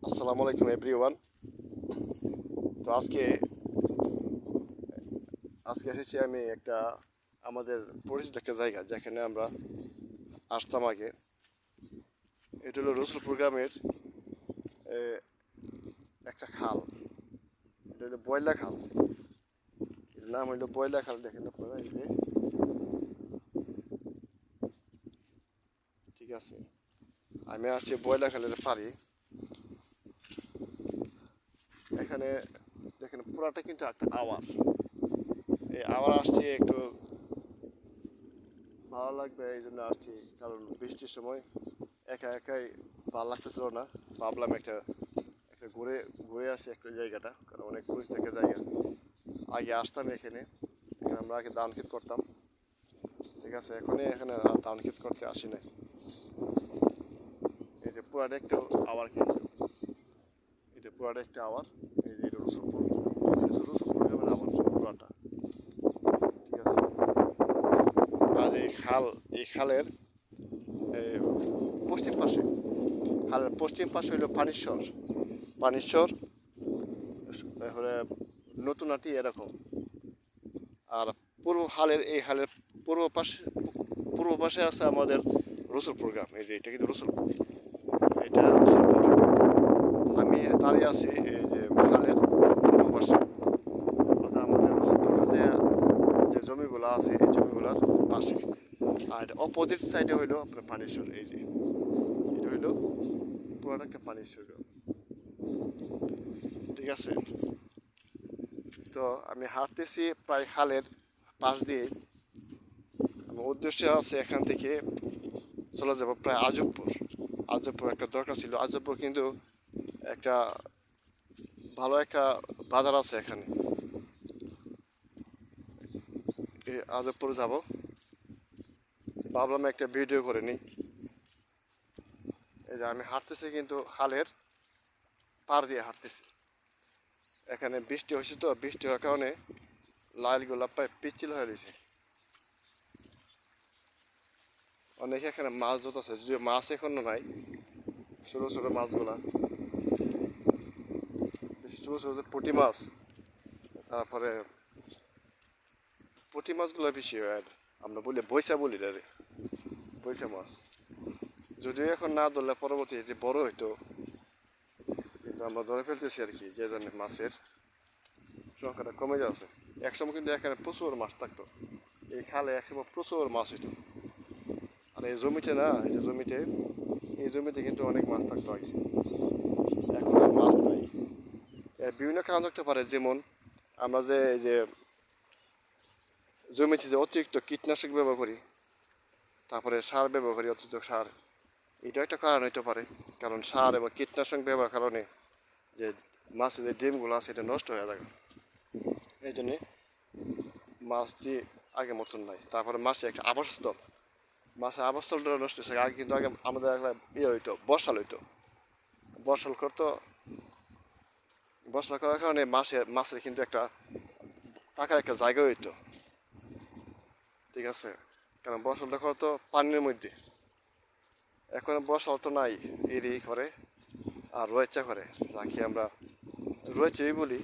আসসালামু আলাইকুম এভরিওয়ান। তো আজকে আজকে এসেছি আমি আমাদের পরিচিত একটা জায়গা যেখানে আমরা আসতাম আগে। এটা হলো রসুলপুর গ্রামের একটা খাল। এটা হলো বয়লা খাল। এর নাম হইলো বয়লা খাল। দেখেন আপনারা এই যে, ঠিক আছে, আমি আসছি বয়লা খালের পাড়ে। এখানে দেখেন পুরাটা কিন্তু একটা আওয়ার। এই আওয়ার আসছে একটু ভালো লাগবে এই জন্য আসছি, কারণ বৃষ্টির সময় একা একাই ভালো লাগতেছিল না। ভাবলাম একটা একটা ঘুরে ঘুরে আসি একটা জায়গাটা, কারণ অনেক পরিচিত একটা জায়গা। আগে আসতাম এখানে, আমরা আগে ধান ক্ষেত করতাম। ঠিক আছে, এখানে আর ধান ক্ষেত করতে আসি নাই। এই যে পুরাটা একটা আওয়ার, কিন্তু এটা পুরাটা একটা আওয়ার। এই যে এটা রসুলপুর, রসুলপুর গ্রামের আওয়ার পুরাটা। ঠিক আছে, আজ এই খালের এই পশ্চিম পাশে, খালের পশ্চিম পাশে হইল পানিশ্বর। পানিশ্বর হলে নতুন আটি এরকম। আর এই হালের পূর্ব পাশে পূর্ব পাশে আছে আমাদের রসুলপুর গ্রাম। এই যে এটা কিন্তু রসুলপুর, এটা রসুলপুর। আমি দাঁড়িয়ে আছি এই যে হালের পূর্ব পাশে, অর্থাৎ আমাদের রসুলপুরের যে জমিগুলো আছে এই জমিগুলোর পাশে। আর অপোজিট সাইডে হইলো আপনার পানিশ্বর। এই যে এটা হইলো পুরাটা একটা পানিশ্বর গ্রাম। ঠিক আছে, তো আমি হাঁটতেছি প্রায় খালের পাশ দিয়ে। আমার উদ্দেশ্য আছে এখান থেকে চলে যাব প্রায় আজবপুর। আজবপুর একটা দরকার ছিল। আজবপুর কিন্তু একটা ভালো একটা বাজার আছে এখানে। এই আজবপুর যাব, ভাবলাম একটা ভিডিও করে নিই। এই যে আমি হাঁটতেছি কিন্তু খালের পাড় দিয়ে হাঁটতেছি। এখানে বৃষ্টি হয়েছে, তো বৃষ্টি হওয়ার কারণে লাইলগুলা প্রায় পিচ্ছিল হয়ে গেছে। অনেকে এখানে মাছ ধরতেছে, যদিও মাছ এখনো নাই। ছোটো ছোটো মাছগুলা, ছোটো ছোটো পুঁটি মাছ, তারপরে পুঁটি মাছগুলো বেশি হয়। আর আমরা বলি বৈশা বলি রে, বৈশা মাছ। যদিও এখন না ধরলে পরবর্তী যে বড় হইতো, কিন্তু আমরা ধরে ফেলতেছি আর কি, যে জন্য মাছের সংখ্যাটা কমে যাচ্ছে। একসময় কিন্তু এখানে প্রচুর মাছ থাকতো। এই খালে একসময় প্রচুর মাছ হইতো। আর এই জমিতে না, এই জমিতে কিন্তু অনেক মাছ থাকতো আগে। এখন আর মাছ নাই। এর বিভিন্ন কারণ থাকতে পারে, যেমন আমরা যে এই যে জমিতে যে অতিরিক্ত কীটনাশক ব্যবহার করি, তারপরে সার ব্যবহার করি, অতিরিক্ত সার, এটা একটা কারণ হইতে পারে। কারণ সার এবং কীটনাশক ব্যবহার কারণে যে মাছের যে ডিমগুলো আছে এটা নষ্ট হয়ে যায়। এই জন্যে মাছটি আগের মতন নাই। তারপরে মাছের একটা আবাসস্থল, মাছের আবাসস্থলটা নষ্ট হয়েছে। আগে কিন্তু আমাদের একটা হইতো, বর্ষাল হইতো। বর্ষাল করতো, বর্ষা করার কারণে মাছের কিন্তু একটা থাকার একটা জায়গা হইতো। ঠিক আছে, কারণ বর্ষালটা করতো পানির মধ্যে। এখন বর্ষাল তো নাই, এরি করে আর রয়েচা করে, যাকে আমরা রয়েচই বলি।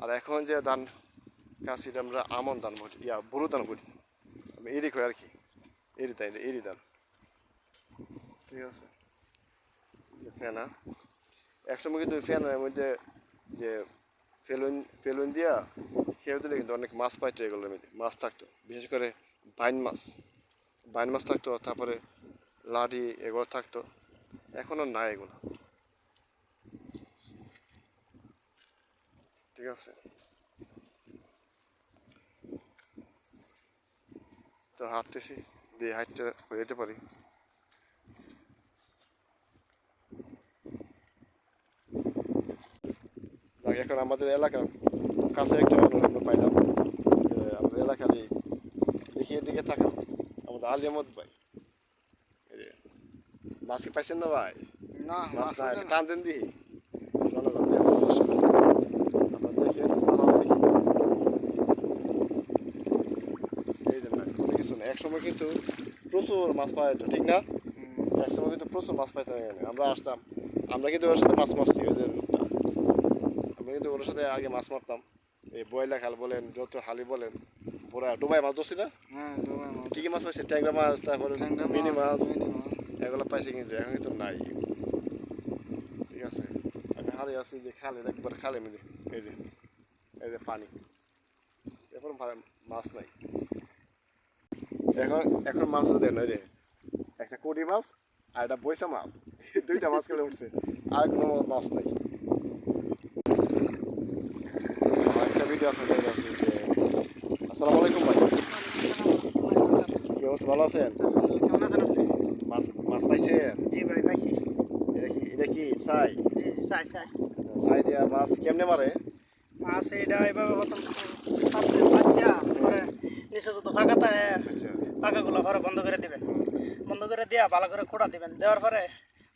আর এখন যে ধান কাশির আমরা আমন ধান বলি, বুড়ো ধান বলি, আমি এরি কই আর কি, এরি ধান। ঠিক আছে, ফেনা একসময় কিন্তু ফেনার মধ্যে যে ফেলুন ফেলুন দিয়া খেয়ে দিলে কিন্তু অনেক মাছ পাইতো। এগুলোর মধ্যে মাছ থাকতো, বিশেষ করে বাইন মাছ। বাইন মাছ থাকতো, তারপরে লাডি এগুলো থাকতো। এখনও নাই এগুলো। ঠিক আছে, তো হাঁটতেছি, দিয়ে হাঁটতে হয়ে যেতে পারি। এখন আমাদের এলাকার কাছে একটা আমরা পাইলাম। আমাদের এলাকারই দেখি, এদিকে থাকা আমাদের আলিয়ামত ভাই। এই যে মাছ কি পাইছেন না ভাই? না, মাছ মাছ না হইলো না। টান দেন দিই জনগণ আপনার দেখে ভালো আছে কি? এই যে না, কোনো কিছু না। একসময় কিন্তু প্রচুর মাছ পাওয়া যেত, ঠিক না? একসময় কিন্তু প্রচুর মাছ পাইতাম এখানে। আমরা আসতাম, আমরা কিন্তু ওর সাথে মাছ মারছি ওই যে লোকটা, আমরা কিন্তু ওর সাথে আগে মাছ মারতাম। এই বয়লা খাল বলেন, যত হালি বলেন, পুরা ডুবাই মাছ ধরছি না। হ্যাঁ ডুবাই মাছ, কী কী মাছ পাইছে? ট্যাংরা মাছ, তারপরে ট্যাংরা মিনি মাছ, মিনি মাছ। এগুলো পাইছে, কিন্তু এখন কিন্তু নাই। ঠিক আছে, আমি হারে আছি যে খালে, একবার খালে মিলে এই যে পানি, এখন মাছ নাই। এখন এখন মাছ দেন ওই যে একটা কোটি মাছ আর একটা বৈশা মাছ, দুইটা মাছ খেলে উঠছে, আর কোনো মাছ নাই। আমার একটা ভিডিও আপনার কাছে আছে যে, আসসালামু আলাইকুম ভাই, কি অবস্থা, ভালো আছেন? কেমন আছেন আপনি? মাছ মাছ পাইছেন? জি ভাই পাইছি। এটা কি ছাই? জি জি চাই চাই। ছাই দিয়া মাছ কেমনে মারে? মাছ এটা এভাবে প্রথম পাত্রে পাত দিয়া পরে নিচে যত ফাঁকা থাকে আচ্ছা, ফাঁকাগুলো পরে বন্ধ করে দিবেন। বন্ধ করে দিয়া ভালো করে খোঁড়া দিবেন, দেওয়ার পরে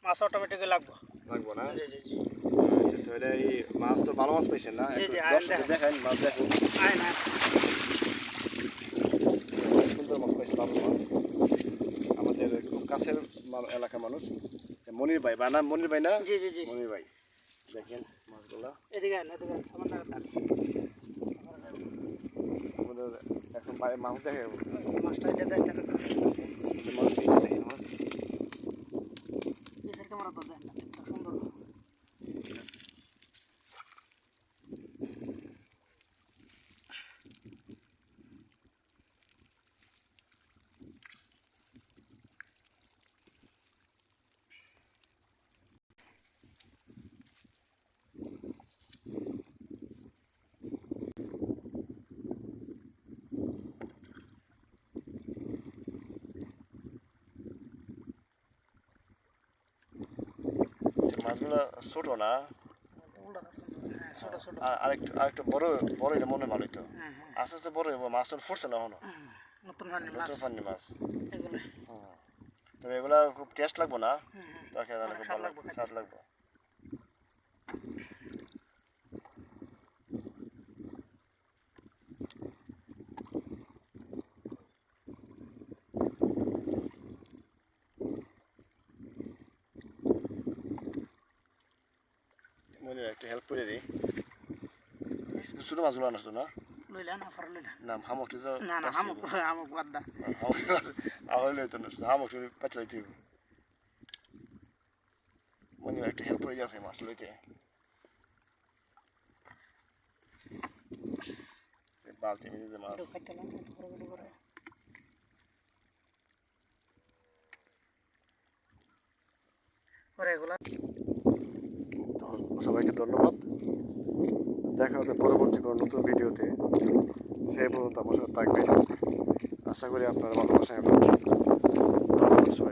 মাছ অটোমেটিকলি লাগবো। লাগবো না? জি জি জি। আচ্ছা, তো এটা এই মাছ তো ভালো মাছ পাইছেন না? জি, একটু জি, দর্শকদের দেখান, মাছ দেখুন। আয় না সুন্দর মাছ পাইছে, ভালো মাছ। আমাদের খুব কাছের এলাকার মানুষ, মনির ভাই, বা নাম মনির ভাই না? জি জি জি। মনির ভাই, দেখেন মাছগুলা এদিকে আয় এদিকে আয়, আমার না আমাদের এখন বাইরে মাছ দেখে মাছটা এটা দেখেন। মাছ দেখে মাছ। নিচের ক্যামেরা তো দেখেন না, দেখতে সুন্দর। মাছগুলো ছোট না, উল্টা ধরছেন তো। হ্যাঁ ছোট ছোট। আরেকটু বড় বড় হইলে মনে হয় ভালো হইতো। হ্যাঁ হ্যাঁ আস্তে আস্তে বড় হইব, মাছ তো ফুটছে না এখনো, নতুন পানি মাছ নতুন পানি মাছ। এগুলো। তবে এগুলা খুব টেস্ট লাগবো না, হুম হুম। দেখে তাহলে খুব স্বাদ ভালো লাগবে লাগবে, খেতে। স্বাদ লাগবে। মনে একটু হেল্প করে দিই, ছোটো মাছগুলো আনছো না? লইলা না পরে লইলা। না হামকটি তো না না হামুক হামুক বাদ দা। আমার লইতো না, হামকটি পেঁচ লইতে হইব। মনে একটু হেল্প করে যাচ্ছে মাছ লইতে। বালতি মিলে মাছ একটু খাইতে না একটু করে করে করে। পরে এগুলা তো সবাইকে ধন্যবাদ, দেখা হবে পরবর্তী কোনো নতুন ভিডিওতে। সেই পর্যন্ত আমার সাথে থাকবে, আশা করি আপনারা ভালোবাসেন। ধন্যবাদ সবাই।